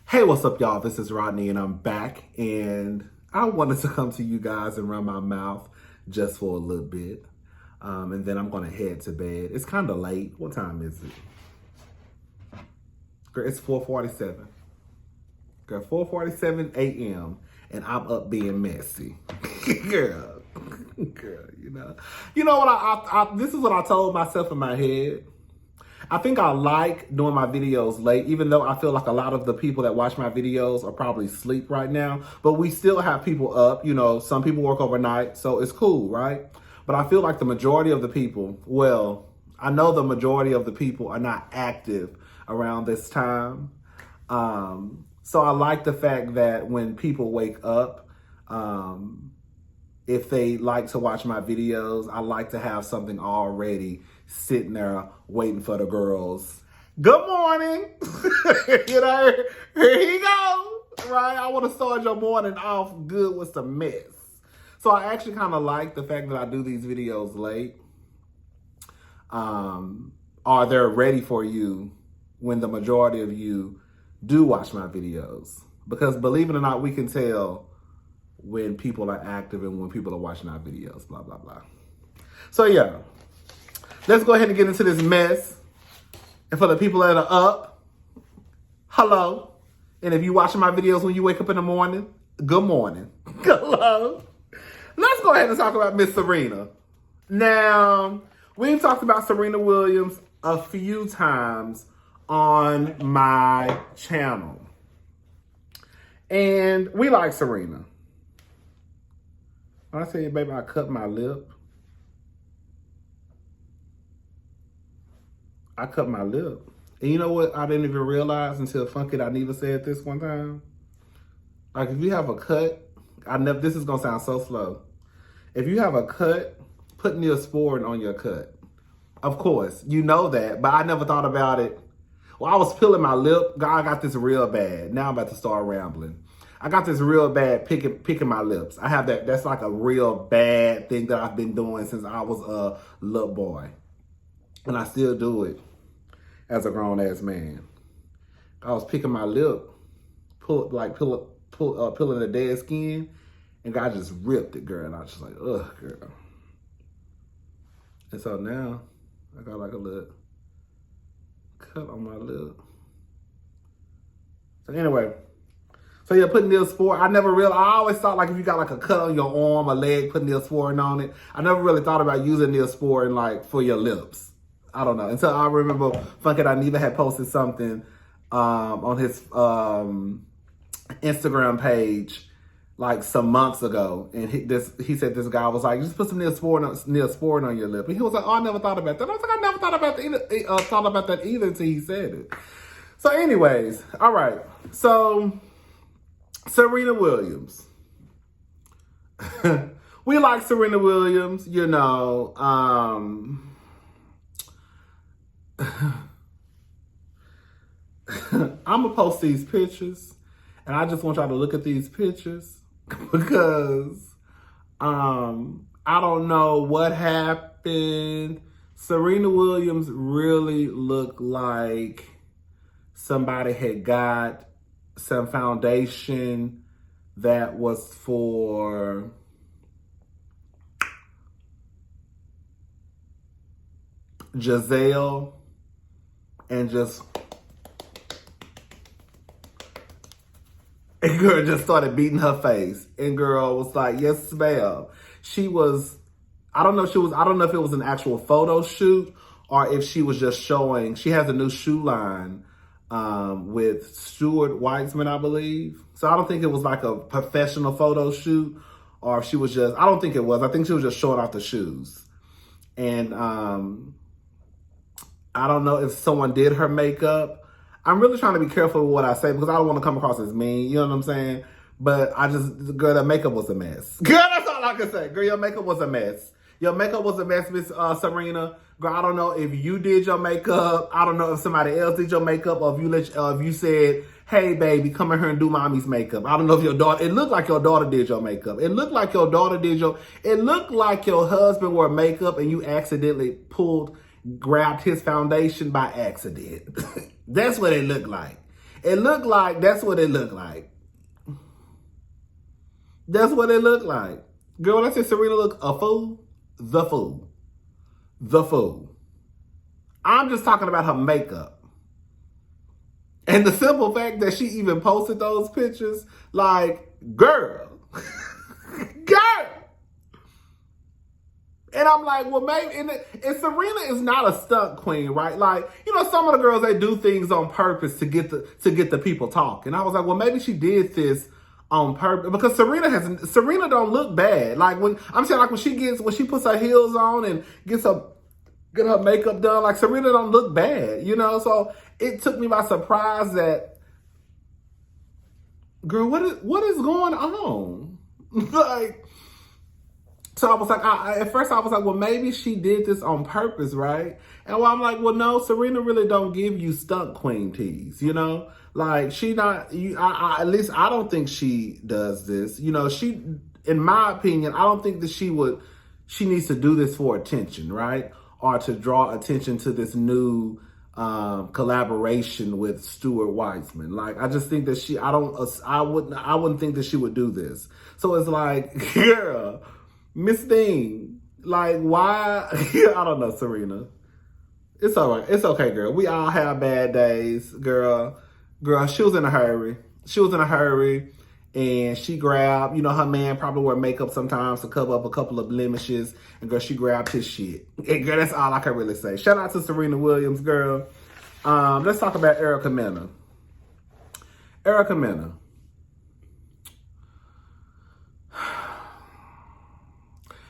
Hey, what's up, y'all? This is Rodney, and I'm back, and I wanted to come to you guys and run my mouth just for a little bit, and then I'm going to head to bed. It's kind of late. What time is it? Girl, it's 4:47. Girl, 4:47 a.m., and I'm up being messy. Girl, you know what? This is what I told myself in my head. I think I like doing my videos late, even though I feel like a lot of the people that watch my videos are probably asleep right now. But we still have people up. You know, some people work overnight, so it's cool, right? But I feel like the majority of the people, well, I know the majority of the people are not active around this time. So I like the fact that when people wake up, if they like to watch my videos, I like to have something already sitting there waiting for the girls. Good morning. You know, here he go. Right? I want to start your morning off good with some mess. So I actually kind of like the fact that I do these videos late. Or they're ready for you when the majority of you do watch my videos. Because believe it or not, we can tell when people are active and when people are watching our videos, blah, blah, blah. So yeah, let's go ahead and get into this mess. And for the people that are up, hello. And if you're watching my videos when you wake up in the morning, good morning. Hello. Let's go ahead and talk about Miss Serena. Now, we've talked about Serena Williams a few times on my channel. And we like Serena. When I tell you, baby, I cut my lip. I cut my lip. And you know what I didn't even realize until Funky Dineva said this one time? Like, if you have a cut, this is going to sound so slow. If you have a cut, put Neosporin on your cut. Of course, you know that, but I never thought about it. Well, I was peeling my lip. God, I got this real bad. Now I'm about to start rambling. I got this real bad picking my lips. I have that. That's like a real bad thing that I've been doing since I was a little boy. And I still do it as a grown-ass man. I was picking my lip, peeling the dead skin, and God just ripped it, girl. And I was just like, ugh, girl. And so now I got like a little cut on my lip. So anyway. So yeah, putting Neosporin, I never really, I always thought like if you got like a cut on your arm or leg, put Neosporin on it. I never really thought about using Neosporin like for your lips. I don't know. Until I remember Funky Dineva had posted something on his Instagram page like some months ago. And he said this guy was like, just put some Neosporin on your lip. And he was like, oh, I never thought about that. I was like, I never thought about that either until he said it. So anyways, all right. So Serena Williams. We like Serena Williams, you know. I'm going to post these pictures, and I just want y'all to look at these pictures because I don't know what happened. Serena Williams really looked like somebody had got some foundation that was for Giselle and girl just started beating her face. And girl was like, yes, ma'am. She was, I don't know if it was an actual photo shoot or if she was just showing, she has a new shoe line with Stuart Weitzman, I believe. So I don't think it was like a professional photo shoot or if she was just, I don't think it was. I think she was just showing off the shoes. And I don't know if someone did her makeup. I'm really trying to be careful with what I say because I don't want to come across as mean. You know what I'm saying? But girl, that makeup was a mess. Girl, that's all I can say. Girl, your makeup was a mess. Your makeup was a mess, Miss Serena. Girl, I don't know if you did your makeup. I don't know if somebody else did your makeup or if you said, hey, baby, come in here and do mommy's makeup. I don't know if your daughter, it looked like your daughter did your makeup. It looked like your husband wore makeup and you accidentally grabbed his foundation by accident. That's what it looked like. It looked like that's what it looked like. That's what it looked like. Girl, when I say Serena look a fool, the fool. The fool. I'm just talking about her makeup. And the simple fact that she even posted those pictures, like, girl. Girl. And I'm like, well, maybe, and Serena is not a stunt queen, right? Like, you know, some of the girls, they do things on purpose to get the people talking. I was like, well, maybe she did this on purpose, because Serena don't look bad. Like, when she puts her heels on and get her makeup done, like, Serena don't look bad, you know? So it took me by surprise that, girl, what is going on? Like, so I was like, at first I was like, well, maybe she did this on purpose, right? And well, I'm like, well, no, Serena really don't give you stunt queen tease, you know? Like, she not, at least I don't think she does this. You know, in my opinion, I don't think that she needs to do this for attention, right? Or to draw attention to this new collaboration with Stuart Weitzman. Like, I just think that I wouldn't think that she would do this. So it's like, girl, Miss Thing, like, why? I don't know, Serena. It's all right. It's okay, girl. We all have bad days, girl. Girl, she was in a hurry. And she grabbed, you know, her man probably wear makeup sometimes to cover up a couple of blemishes. And girl, she grabbed his shit. And girl, that's all I can really say. Shout out to Serena Williams, girl. Let's talk about Erica Mena. Erica Mena.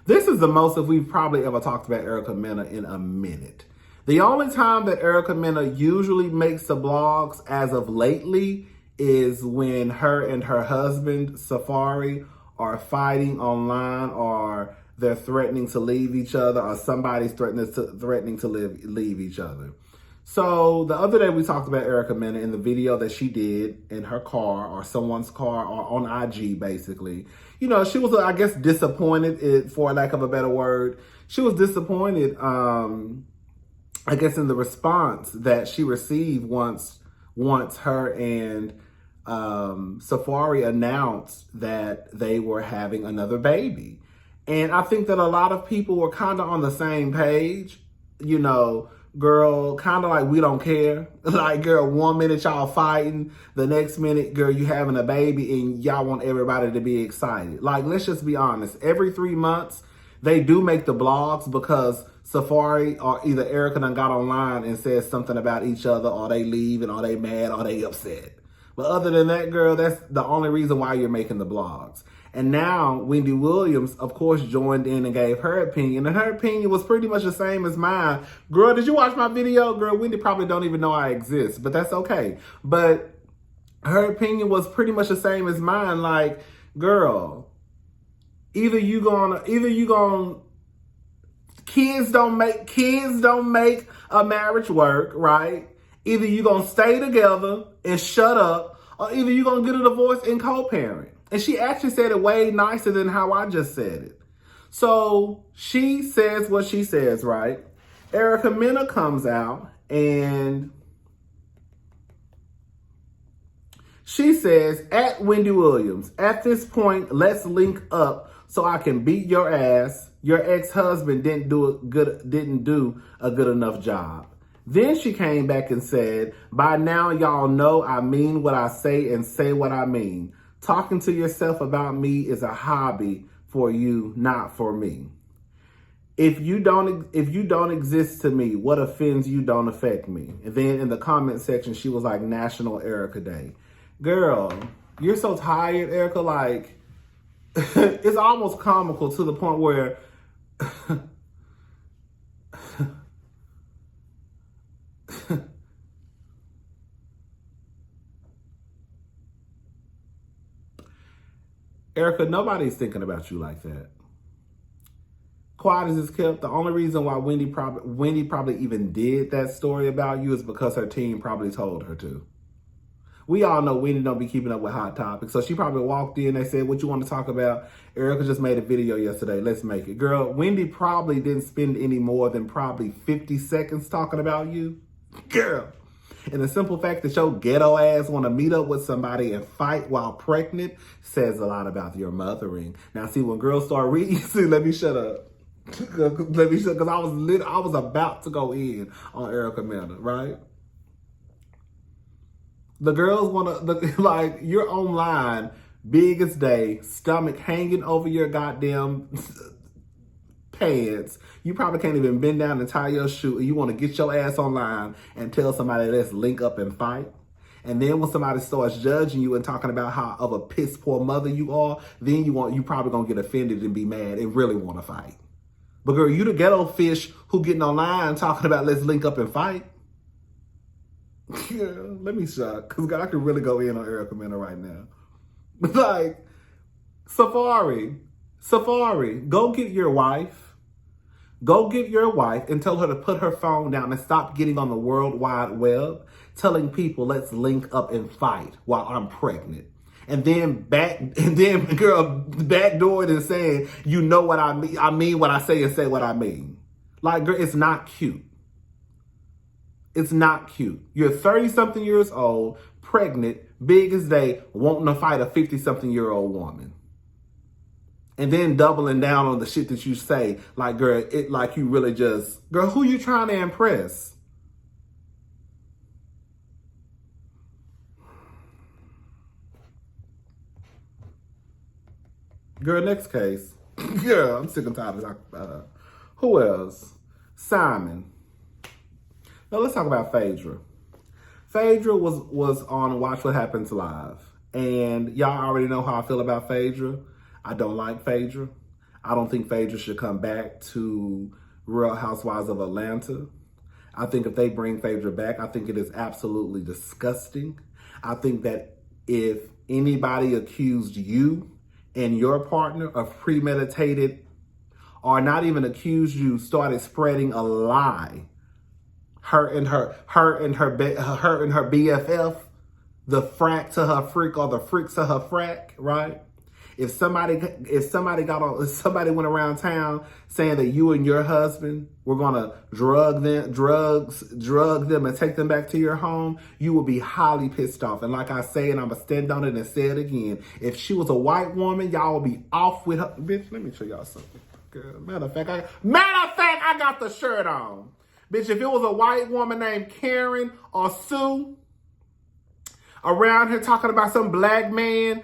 This is the most that we've probably ever talked about Erica Mena in a minute. The only time that Erica Mena usually makes the blogs as of lately is when her and her husband, Safari, are fighting online, or they're threatening to leave each other, or somebody's threatening to leave each other. So the other day we talked about Erica Mena in the video that she did in her car, or someone's car, or on IG, basically. You know, she was, I guess, disappointed, for lack of a better word. She was disappointed, I guess, in the response that she received once her and Safari announced that they were having another baby. And I think that a lot of people were kind of on the same page, you know, girl, kind of like, we don't care. Like, girl, 1 minute y'all fighting, the next minute, girl, you having a baby, and y'all want everybody to be excited. Like, let's just be honest. Every 3 months, they do make the blogs because Safari or either Erica done got online and said something about each other, or they leave, and or they mad, or they upset. But other than that, girl, that's the only reason why you're making the blogs. And now Wendy Williams, of course, joined in and gave her opinion. And her opinion was pretty much the same as mine. Girl, did you watch my video? Girl, Wendy probably don't even know I exist, but that's okay. But her opinion was pretty much the same as mine. Like, girl, either you gonna kids don't make a marriage work, right? Either you gonna stay together and shut up, or either you gonna get a divorce and co-parent. And she actually said it way nicer than how I just said it. So she says what she says, right? Erica Mena comes out and she says, at Wendy Williams, at this point, let's link up so I can beat your ass. Your ex-husband didn't do a good enough job. Then she came back and said, by now y'all know I mean what I say and say what I mean. Talking to yourself about me is a hobby for you, not for me. If you don't exist to me, what offends you don't affect me. And then in the comment section, she was like, National Erica Day. Girl, you're so tired, Erica. Like, it's almost comical to the point where Erica, nobody's thinking about you like that. Quiet as it's kept, the only reason why Wendy probably even did that story about you is because her team probably told her to. We all know Wendy don't be keeping up with Hot Topics, so she probably walked in, they said, what you want to talk about? Erica just made a video yesterday, let's make it. Girl, Wendy probably didn't spend any more than probably 50 seconds talking about you. Girl. And the simple fact that your ghetto ass want to meet up with somebody and fight while pregnant says a lot about your mothering. Now, see, when girls start reading, see, let me shut up. Let me shut, because I was about to go in on Erica Mena, right? The girls want to, like, you're online, big as day, stomach hanging over your goddamn pants. You probably can't even bend down and tie your shoe, and you want to get your ass online and tell somebody, let's link up and fight. And then when somebody starts judging you and talking about how of a piss poor mother you are, then you probably gonna get offended and be mad and really want to fight. But girl, you the ghetto fish who getting online talking about let's link up and fight. Yeah, let me shut, because I can really go in on Erica Mena right now. Like, Safari, go get your wife. Go get your wife and tell her to put her phone down and stop getting on the World Wide Web telling people let's link up and fight while I'm pregnant. And then girl, backdoor it and saying, you know what I mean. I mean what I say and say what I mean. Like, girl, it's not cute. It's not cute. You're 30-something years old, pregnant, big as day, wanting to fight a 50-something-year-old woman. And then doubling down on the shit that you say. Like, girl, it like you really just... Girl, who you trying to impress? Girl, next case. Girl, I'm sick and tired of who else? Simon. Now, let's talk about Phaedra. Phaedra was on Watch What Happens Live. And y'all already know how I feel about Phaedra. I don't like Phaedra. I don't think Phaedra should come back to Real Housewives of Atlanta. I think if they bring Phaedra back, I think it is absolutely disgusting. I think that if anybody accused you and your partner of premeditated, or not even accused you, started spreading a lie, her and her BFF, the frack to her freak or the freak to her frack, right? If somebody went around town saying that you and your husband were gonna drug them and take them back to your home, you would be highly pissed off. And like I say, and I'm gonna stand on it and say it again, if she was a white woman, y'all would be off with her. Bitch, let me show y'all something. Girl, matter of fact, I got the shirt on. Bitch, if it was a white woman named Karen or Sue around here talking about some black man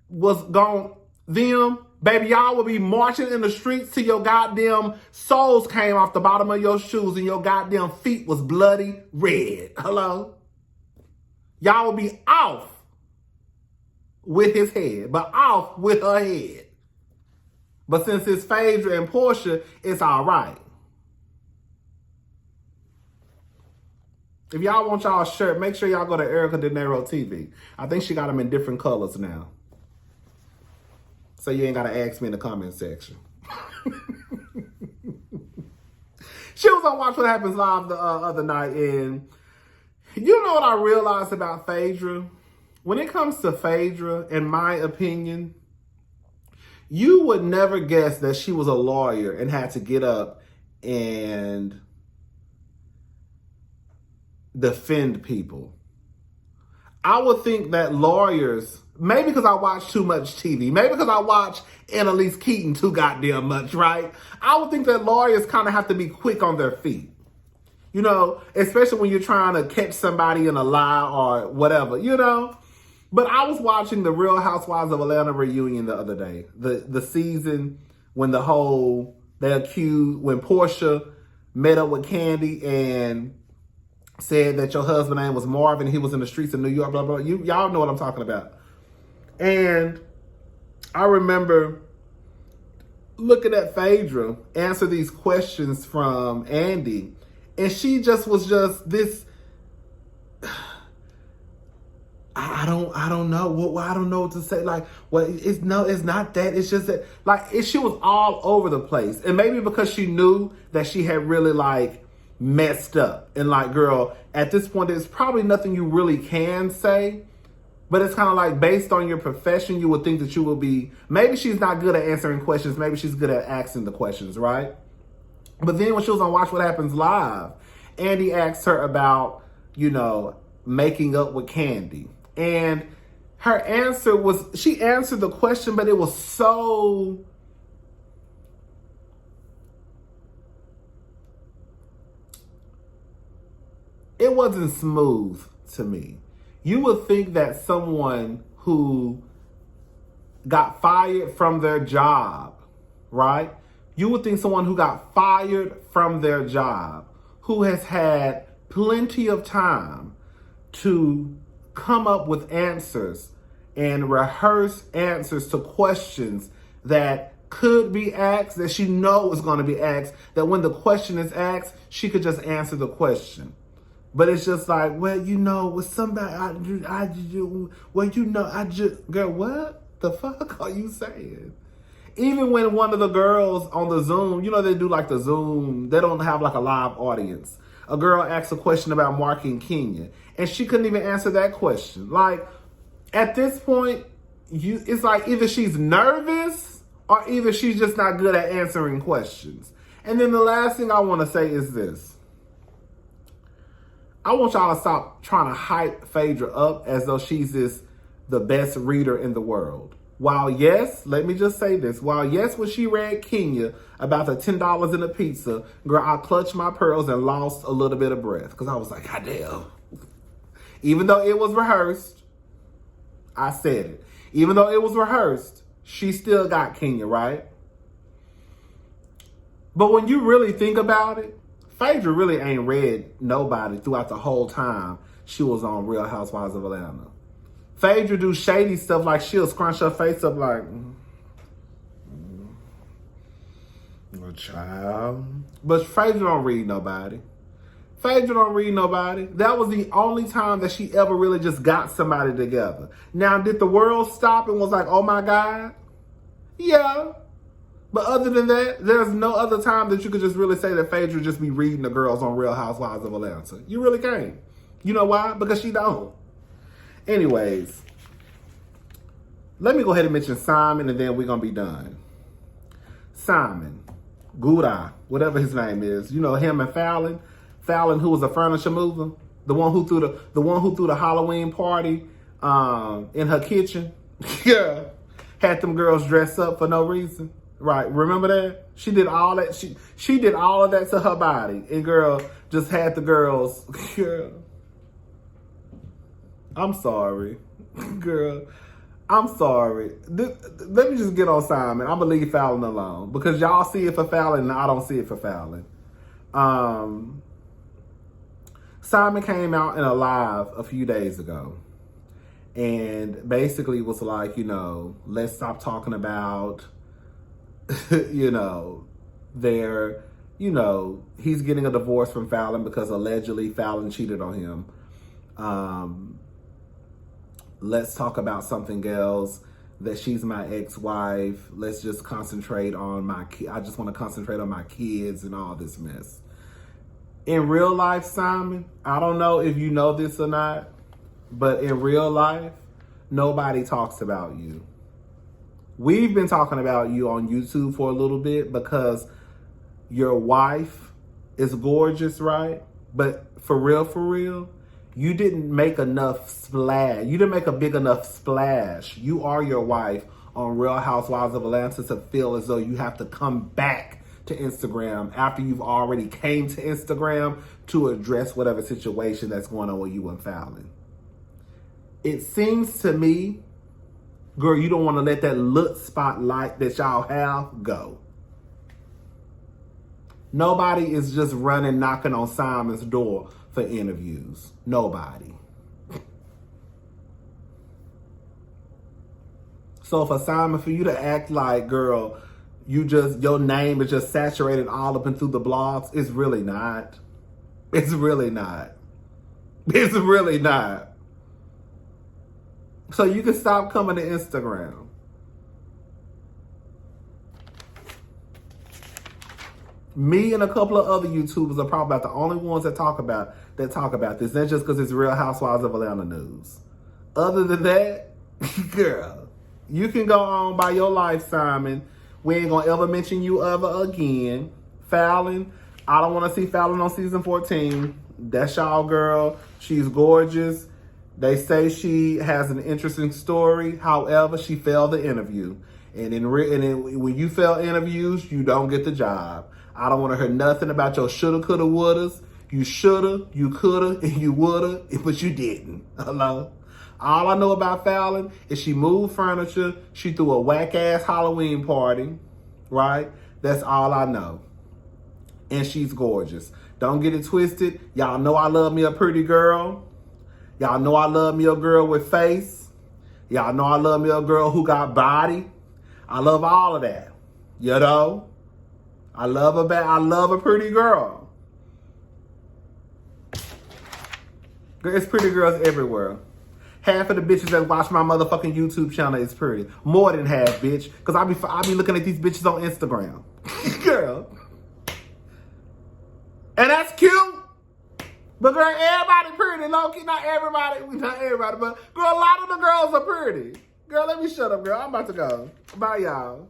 was gone, them, baby, y'all will be marching in the streets till your goddamn soles came off the bottom of your shoes and your goddamn feet was bloody red. Hello? Y'all will be off with his head, but off with her head. But since it's Phaedra and Portia, it's all right. If y'all want y'all shirt, make sure y'all go to Erica De Niro TV. I think she got them in different colors now. So you ain't got to ask me in the comment section. She was on Watch What Happens Live the other night, and you know what I realized about Phaedra? When it comes to Phaedra, in my opinion, you would never guess that she was a lawyer and had to get up and defend people. I would think that lawyers, maybe because I watch too much TV, maybe because I watch Annalise Keaton too goddamn much, right? I would think that lawyers kind of have to be quick on their feet. You know, especially when you're trying to catch somebody in a lie or whatever, you know? But I was watching the Real Housewives of Atlanta reunion the other day. The season when when Portia met up with Candy and said that your husband's name was Marvin, he was in the streets of New York, blah, blah. Y'all know what I'm talking about. And I remember looking at Phaedra answer these questions from Andy, and she just was just this, I don't know. I don't know what to say. Like, well, it's not that. It's just that, like, she was all over the place. And maybe because she knew that she had really, like, messed up. And, like, girl, at this point, there's probably nothing you really can say. But it's kind of like, based on your profession, you would think that you will be, maybe she's not good at answering questions. Maybe she's good at asking the questions, right? But then when she was on Watch What Happens Live, Andy asked her about, you know, making up with Candy. And her answer was, she answered the question, but it was so... it wasn't smooth to me. You would think that someone who got fired from their job, right? You would think someone who got fired from their job, who has had plenty of time to come up with answers and rehearse answers to questions that could be asked, that she knows is going to be asked, that when the question is asked, she could just answer the question. But it's just like, well, you know, with somebody, girl, what the fuck are you saying? Even when one of the girls on the Zoom, you know, they do like the Zoom, they don't have like a live audience. A girl asked a question about marking Kenya, and she couldn't even answer that question. Like, at this point, it's like either she's nervous or either she's just not good at answering questions. And then the last thing I want to say is this. I want y'all to stop trying to hype Phaedra up as though she's the best reader in the world. While yes, let me just say this. While yes, when she read Kenya about the $10 in a pizza, girl, I clutched my pearls and lost a little bit of breath. Because I was like, God damn. Even though it was rehearsed, I said it. Even though it was rehearsed, she still got Kenya, right? But when you really think about it, Phaedra really ain't read nobody throughout the whole time she was on Real Housewives of Atlanta. Phaedra do shady stuff like she'll scrunch her face up like, a child. But Phaedra don't read nobody. Phaedra don't read nobody. That was the only time that she ever really just got somebody together. Now, did the world stop and was like, oh my God? Yeah. But other than that, there's no other time that you could just really say that Phaedra just be reading the girls on Real Housewives of Atlanta. You really can't. You know why? Because she don't. Anyways, let me go ahead and mention Simon, and then we're going to be done. Simon, Gouda, whatever his name is. You know him and Fallon. Fallon, who was a furniture mover. The one who threw the Halloween party in her kitchen. Yeah. Had them girls dressed up for no reason. Right, remember that? She did all that. She did all of that to her body. And girl, just had the girls. Girl, I'm sorry. Girl, I'm sorry. Let me just get on Simon. I'm going to leave Fallon alone. Because y'all see it for Fallon and I don't see it for Fallon. Simon came out in a live a few days ago. And basically was like, you know, let's stop talking about... you know, he's getting a divorce from Fallon because allegedly Fallon cheated on him. Let's talk about something else, that she's my ex-wife. Let's just concentrate on I just want to concentrate on my kids and all this mess. In real life, Simon, I don't know if you know this or not, but in real life, nobody talks about you. We've been talking about you on YouTube for a little bit because your wife is gorgeous, right? But for real, you didn't make enough splash. You didn't make a big enough splash. You are your wife on Real Housewives of Atlanta to feel as though you have to come back to Instagram after you've already came to Instagram to address whatever situation that's going on with you and Fallon. It seems to me, girl, you don't want to let that look spotlight that y'all have go. Nobody is just running, knocking on Simon's door for interviews. Nobody. So for Simon, for you to act like, girl, your name is just saturated all up and through the blogs, it's really not. It's really not. It's really not. So you can stop coming to Instagram. Me and a couple of other YouTubers are probably about the only ones that talk about this. That's just because it's Real Housewives of Atlanta news. Other than that, girl, you can go on by your life, Simon. We ain't gonna ever mention you ever again. Fallon, I don't want to see Fallon on season 14. That's y'all girl. She's gorgeous. They say she has an interesting story. However, she failed the interview. And when you fail interviews, you don't get the job. I don't want to hear nothing about your shoulda, coulda, wouldas. You shoulda, you coulda, and you woulda, but you didn't. Hello? All I know about Fallon is she moved furniture. She threw a whack-ass Halloween party, right? That's all I know. And she's gorgeous. Don't get it twisted. Y'all know I love me a pretty girl. Y'all know I love me a girl with face. Y'all know I love me a girl who got body. I love all of that. You know? I love a pretty girl. There's pretty girls everywhere. Half of the bitches that watch my motherfucking YouTube channel is pretty. More than half, bitch. Because I be looking at these bitches on Instagram. Girl. And that's cute. But girl, everybody pretty. Low-key, not everybody, but girl, a lot of the girls are pretty. Girl, let me shut up, girl. I'm about to go. Bye, y'all.